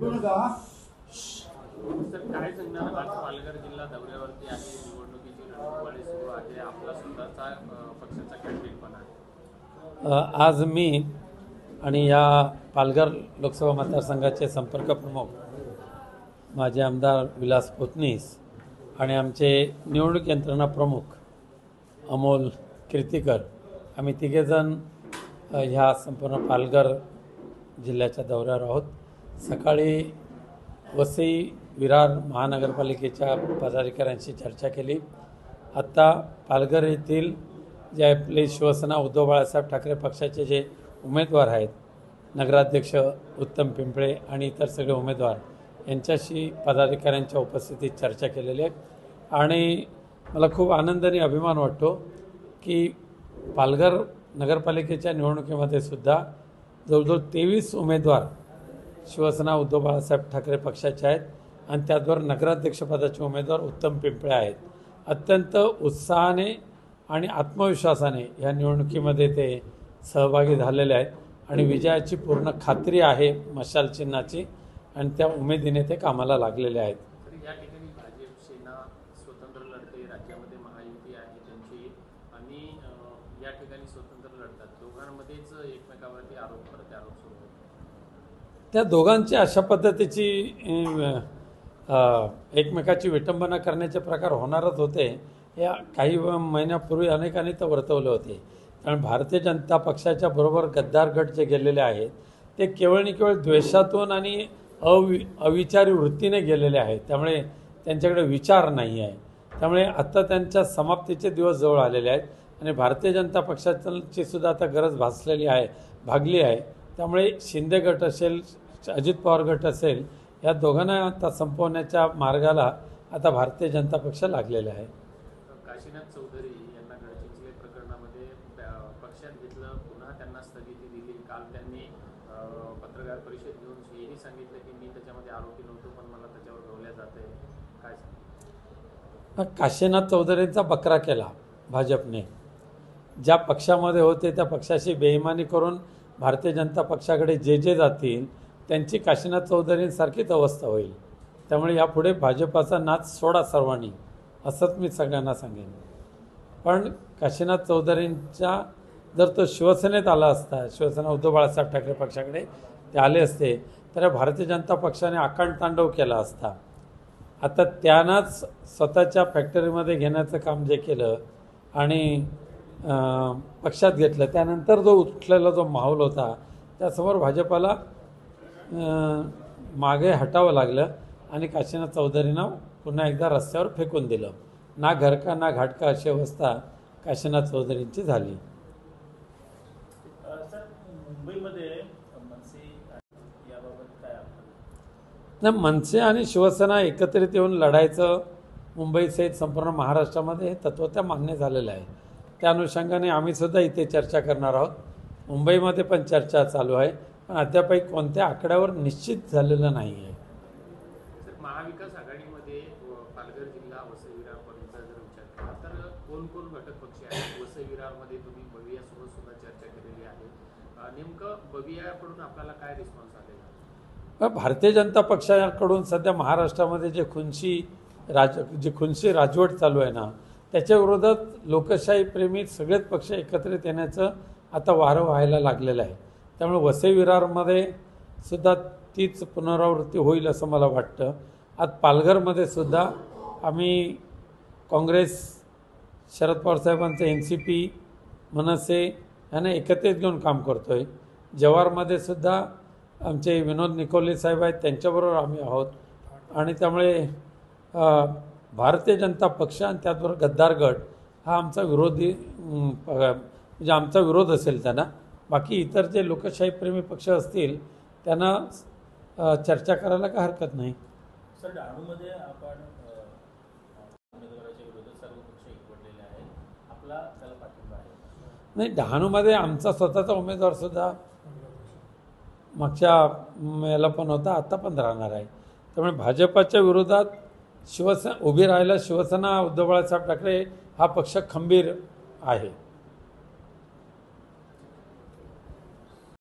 काय सांगणार आज पालघर जिल्हा दौऱ्यावरती आहे, निवडणुकीची रणधुमाळी सुरू आहे, आपला स्वतःचा पक्षाचा कॅन्डिडेट पण आहे. आज मी आणि या पालघर लोकसभा मतदारसंघाचे संपर्क प्रमुख माझे आमदार विलास पोतनीस आणि आमचे निवडणूक यंत्रणा प्रमुख अमोल कीर्तीकर आम्ही तिघेजण ह्या संपूर्ण पालघर जिल्ह्याच्या दौऱ्यावर आहोत. सकाळी वसई विरार महानगरपालिकेच्या पदाधिकाऱ्यांशी चर्चा केली. आत्ता पालघर येथील जे आपले शिवसेना उद्धव बाळासाहेब ठाकरे पक्षाचे जे उमेदवार आहेत, नगराध्यक्ष उत्तम पिंपळे आणि इतर सगळे उमेदवार यांच्याशी पदाधिकाऱ्यांच्या उपस्थितीत चर्चा केलेली आहे. आणि मला खूप आनंद आणि अभिमान वाटतो की पालघर नगरपालिकेच्या निवडणुकीमध्ये सुद्धा जवळजवळ 23 उमेदवार शिवसेना उद्धव बाळासाहेब ठाकरे पक्षाचे आहेत आणि त्याचबरोबर नगराध्यक्षपदाचे उमेदवार उत्तम पिंपळे आहेत. अत्यंत उत्साहाने आणि आत्मविश्वासाने ह्या निवडणुकीमध्ये ते सहभागी झालेले आहेत आणि विजयाची पूर्ण खात्री आहे मशाल चिन्हाची आणि त्या उमेदीने ते कामाला लागलेले आहेत. या ठिकाणी भाजप सेना स्वतंत्र लढते, राज्यामध्ये महायुती आहे त्यांची आणि या ठिकाणी स्वतंत्र लढतात, दोघांमध्येच एकमेकावरती आरोप सुरू होतो. त्या दोघांची अशा पद्धतीची एकमेकाची विटंबना करण्याचे प्रकार होणारच होते. या काही महिन्यापूर्वी अनेकांनी तर वर्तवले होते. कारण भारतीय जनता पक्षाच्या बरोबर गद्दार गट जे गेलेले आहेत ते केवळ आणि केवळ द्वेषातून आणि अविचारी वृत्तीने गेलेले आहेत. त्यामुळे त्यांच्याकडे विचार नाही आहे. त्यामुळे आत्ता त्यांच्या समाप्तीचे दिवस जवळ आलेले आहेत आणि भारतीय जनता पक्षाची सुद्धा आता गरज भागली आहे. त्यामुळे शिंदे गट असेल, अजित पवार गट असेल, या दोघांना आता संपवण्याच्या मार्गाला आता भारतीय जनता पक्ष लागलेला आहे. काशीनाथ चौधरी यांना गडचिंचले प्रकरणामध्ये पक्षात घेतलं, पुन्हा त्यांना स्थगिती दिली. काल त्यांनी पत्रकार परिषद घेऊन हेही सांगितलं की मी त्याच्यामध्ये आरोपी नव्हतो, पण मला त्याच्यावर गवल्या जात आहे. काय काशीनाथ चौधरींचा बकरा केला भाजपने. ज्या पक्षामध्ये होते त्या पक्षाशी बेईमानी करून भारतीय जनता पक्षाकडे जे जातील त्यांची काशीनाथ चौधरींसारखीच अवस्था होईल. त्यामुळे यापुढे भाजपाचा नाच सोडा सर्वांनी, असंच मी सगळ्यांना सांगेन. पण काशीनाथ चौधरींच्या जर तो शिवसेनेत आला असता, शिवसेना उद्धव बाळासाहेब ठाकरे पक्षाकडे ते आले असते तर भारतीय जनता पक्षाने आकांड तांडव केला असता. आता त्यांनाच स्वतःच्या फॅक्टरीमध्ये घेण्याचं काम जे केलं आणि पक्षात घेतलं, त्यानंतर जो उठलेला जो माहोल होता त्यासमोर भाजपाला मागे हटावं लागलं आणि काशीनाथ चौधरींना पुन्हा एकदा रस्त्यावर फेकून दिलं. ना घरका ना घाटका अशी अवस्था काशीनाथ चौधरींची झाली. मनसे आणि शिवसेना एकत्रित येऊन लढायचं मुंबईसहित संपूर्ण महाराष्ट्रामध्ये हे तत्त्वतः मान्य झालेलं आहे. त्या अनुषंगाने आम्ही सुद्धा इथे चर्चा करणार आहोत. मुंबईमध्ये पण चर्चा चालू आहे, पण अद्यापही कोणत्या आकड्यावर निश्चित झालेलं नाही आहे. महाविकास आघाडीमध्ये पालघर जिल्हा वसई विरारपर्यंत जर विचार केला तर कोण घटक पक्ष आहेत? वसई विरारमध्ये तुम्ही बवियासोबत सुद्धा चर्चा केलेली आहे. नेमकं बवियाकडून आपल्याला काय रिस्पॉन्स आलेला? भारतीय जनता पक्षाकडून सध्या महाराष्ट्रामध्ये जे खुनशी राजवट चालू आहे ना, त्याच्या विरोधात लोकशाही प्रेमी सगळेच पक्ष एकत्रित येण्याचं आता वारं व्हायला लागलेलं आहे. त्यामुळे वसई विरारमध्ये सुद्धा तीच पुनरावृत्ती होईल असं मला वाटतं. आज पालघरमध्ये सुद्धा आम्ही काँग्रेस, शरद पवार साहेबांचं NCP, मनसे यांना एकत्रित घेऊन काम करतो आहे. जव्हारमध्ये सुद्धा आमचे विनोद निकोले साहेब आहेत, त्यांच्याबरोबर आम्ही आहोत. आणि त्यामुळे भारतीय जनता पक्ष आणि त्याचबरोबर गद्दार गट हा आमचा विरोधी म्हणजे आमचा विरोध असेल त्यांना. बाकी इतर जे लोकशाहीप्रेमी पक्ष असतील त्यांना चर्चा करायला काय हरकत नाही. सर, डहाणूमध्ये आपण उमेदवाराच्या विरोधात सर्व पक्ष एकवटलेले आहेत, आपला त्याला पाठिंबा आहे? नाही, डहाणूमध्ये आमचा स्वतःचा उमेदवार सुद्धा मागच्या याला पण होता, आता पण राहणार आहे. त्यामुळे भाजपाच्या विरोधात उभी राहायला शिवसेना उद्धव बाळासाहेब ठाकरे हा पक्ष खंबीर आहे.